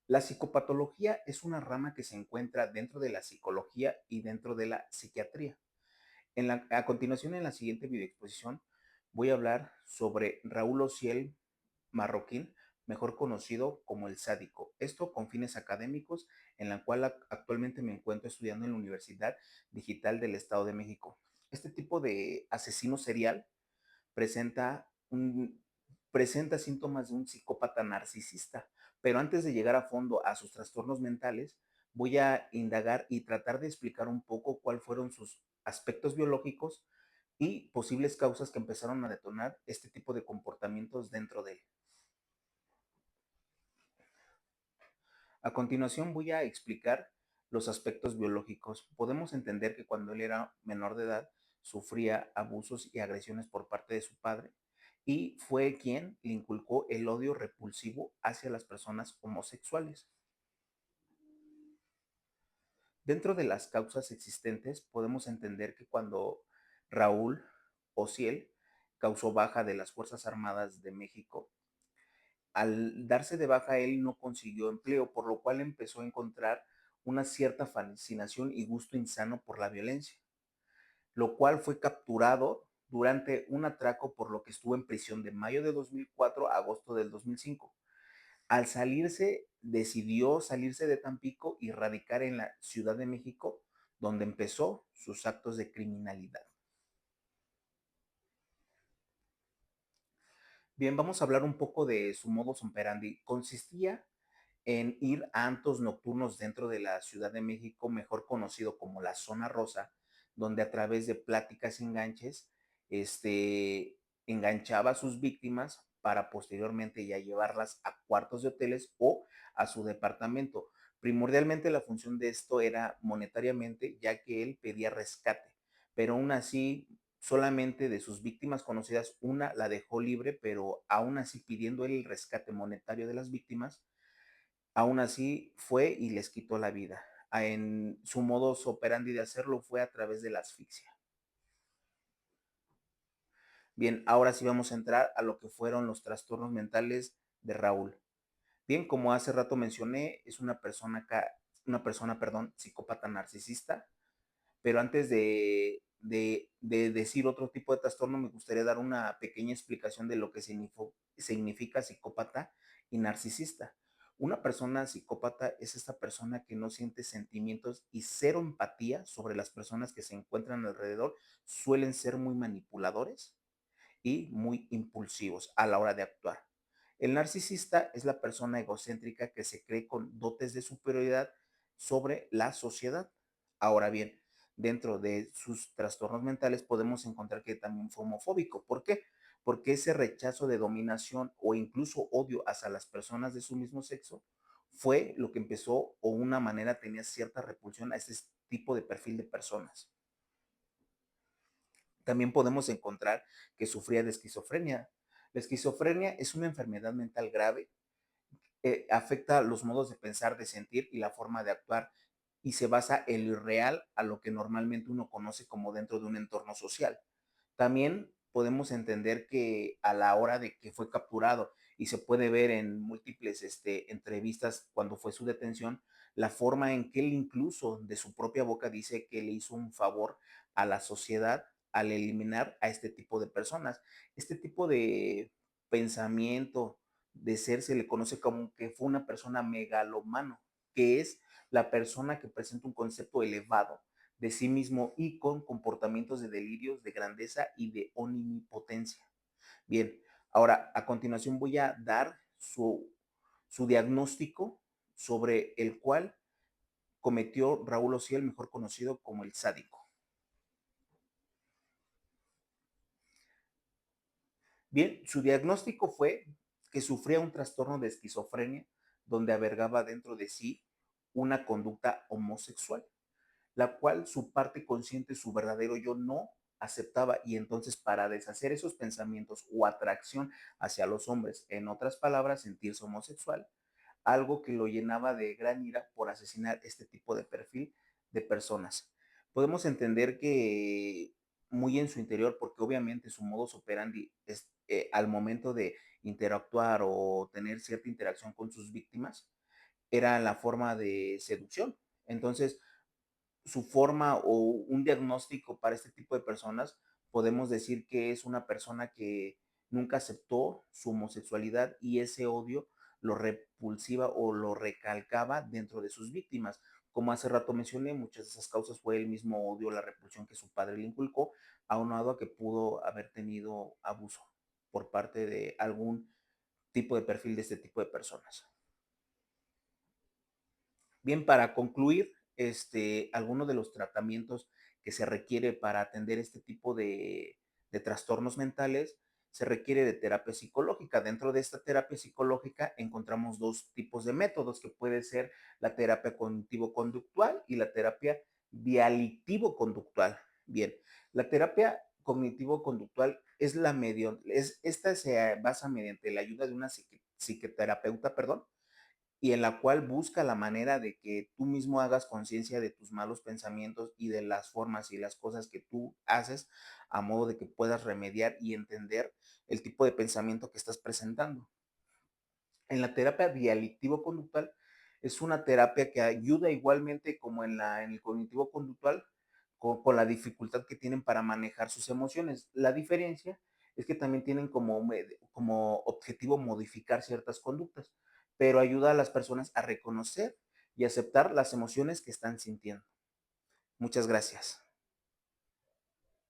La psicopatología es una rama que se encuentra dentro de la psicología y dentro de la psiquiatría. A continuación, en la siguiente videoexposición, voy a hablar sobre Raúl Ociel Marroquín, mejor conocido como el sádico. Esto con fines académicos, en la cual actualmente me encuentro estudiando en la Universidad Digital del Estado de México. Este tipo de asesino serial presenta, un, presenta síntomas de un psicópata narcisista. Pero antes de llegar a fondo a sus trastornos mentales, voy a indagar y tratar de explicar un poco cuáles fueron sus aspectos biológicos y posibles causas que empezaron a detonar este tipo de comportamientos dentro de él. A continuación voy a explicar los aspectos biológicos. Podemos entender que cuando él era menor de edad sufría abusos y agresiones por parte de su padre y fue quien le inculcó el odio repulsivo hacia las personas homosexuales. Dentro de las causas existentes podemos entender que cuando Raúl Ociel causó baja de las Fuerzas Armadas de México, al darse de baja él no consiguió empleo, por lo cual empezó a encontrar una cierta fascinación y gusto insano por la violencia, lo cual fue capturado durante un atraco, por lo que estuvo en prisión de mayo de 2004 a agosto del 2005. Al salirse, decidió salirse de Tampico y radicar en la Ciudad de México, donde empezó sus actos de criminalidad. Bien, vamos a hablar un poco de su modus operandi. Consistía en ir a antros nocturnos dentro de la Ciudad de México, mejor conocido como la Zona Rosa, donde a través de pláticas y enganches, enganchaba a sus víctimas para posteriormente ya llevarlas a cuartos de hoteles o a su departamento. Primordialmente la función de esto era monetariamente, ya que él pedía rescate, pero aún así solamente de sus víctimas conocidas, una la dejó libre, pero aún así pidiendo él el rescate monetario de las víctimas, aún así fue y les quitó la vida. En su modus operandi de hacerlo fue a través de la asfixia. Bien, ahora sí vamos a entrar a lo que fueron los trastornos mentales de Raúl. Bien, como hace rato mencioné, es una persona, psicópata narcisista, pero antes de decir otro tipo de trastorno, me gustaría dar una pequeña explicación de lo que significa psicópata y narcisista. Una persona psicópata es esta persona que no siente sentimientos y cero empatía sobre las personas que se encuentran alrededor. Suelen ser muy manipuladores y muy impulsivos a la hora de actuar. El narcisista es la persona egocéntrica que se cree con dotes de superioridad sobre la sociedad. Ahora bien, dentro de sus trastornos mentales podemos encontrar que también fue homofóbico. ¿Por qué? Porque ese rechazo de dominación o incluso odio hacia las personas de su mismo sexo fue lo que empezó, o una manera tenía cierta repulsión a ese tipo de perfil de personas. También podemos encontrar que sufría de esquizofrenia. La esquizofrenia es una enfermedad mental grave, afecta los modos de pensar, de sentir y la forma de actuar, y se basa en lo irreal a lo que normalmente uno conoce como dentro de un entorno social. También podemos entender que a la hora de que fue capturado, y se puede ver en múltiples entrevistas cuando fue su detención, la forma en que él incluso de su propia boca dice que le hizo un favor a la sociedad al eliminar a este tipo de personas. Este tipo de pensamiento de ser se le conoce como que fue una persona megalomano, que es la persona que presenta un concepto elevado de sí mismo y con comportamientos de delirios, de grandeza y de omnipotencia. Bien, ahora a continuación voy a dar su diagnóstico sobre el cual cometió Raúl Ociel, mejor conocido como el sádico. Bien, su diagnóstico fue que sufría un trastorno de esquizofrenia donde albergaba dentro de sí una conducta homosexual, la cual su parte consciente, su verdadero yo no aceptaba, y entonces para deshacer esos pensamientos o atracción hacia los hombres, en otras palabras, sentirse homosexual, algo que lo llenaba de gran ira por asesinar este tipo de perfil de personas. Podemos entender que muy en su interior, porque obviamente su modus operandi es al momento de interactuar o tener cierta interacción con sus víctimas, era la forma de seducción. Entonces, su forma o un diagnóstico para este tipo de personas, podemos decir que es una persona que nunca aceptó su homosexualidad y ese odio lo repulsiva o lo recalcaba dentro de sus víctimas. Como hace rato mencioné, muchas de esas causas fue el mismo odio, la repulsión que su padre le inculcó, aunado a que pudo haber tenido abuso por parte de algún tipo de perfil de este tipo de personas. Bien, para concluir, algunos de los tratamientos que se requiere para atender este tipo de trastornos mentales, se requiere de terapia psicológica. Dentro de esta terapia psicológica encontramos dos tipos de métodos, que puede ser la terapia cognitivo-conductual y la terapia dialictivo-conductual. Bien, la terapia cognitivo-conductual esta se basa mediante la ayuda de una psicoterapeuta, perdón, y en la cual busca la manera de que tú mismo hagas conciencia de tus malos pensamientos y de las formas y las cosas que tú haces a modo de que puedas remediar y entender el tipo de pensamiento que estás presentando. En la terapia dialectivo-conductual es una terapia que ayuda igualmente como en el cognitivo-conductual con la dificultad que tienen para manejar sus emociones. La diferencia es que también tienen como objetivo modificar ciertas conductas, pero ayuda a las personas a reconocer y aceptar las emociones que están sintiendo. Muchas gracias.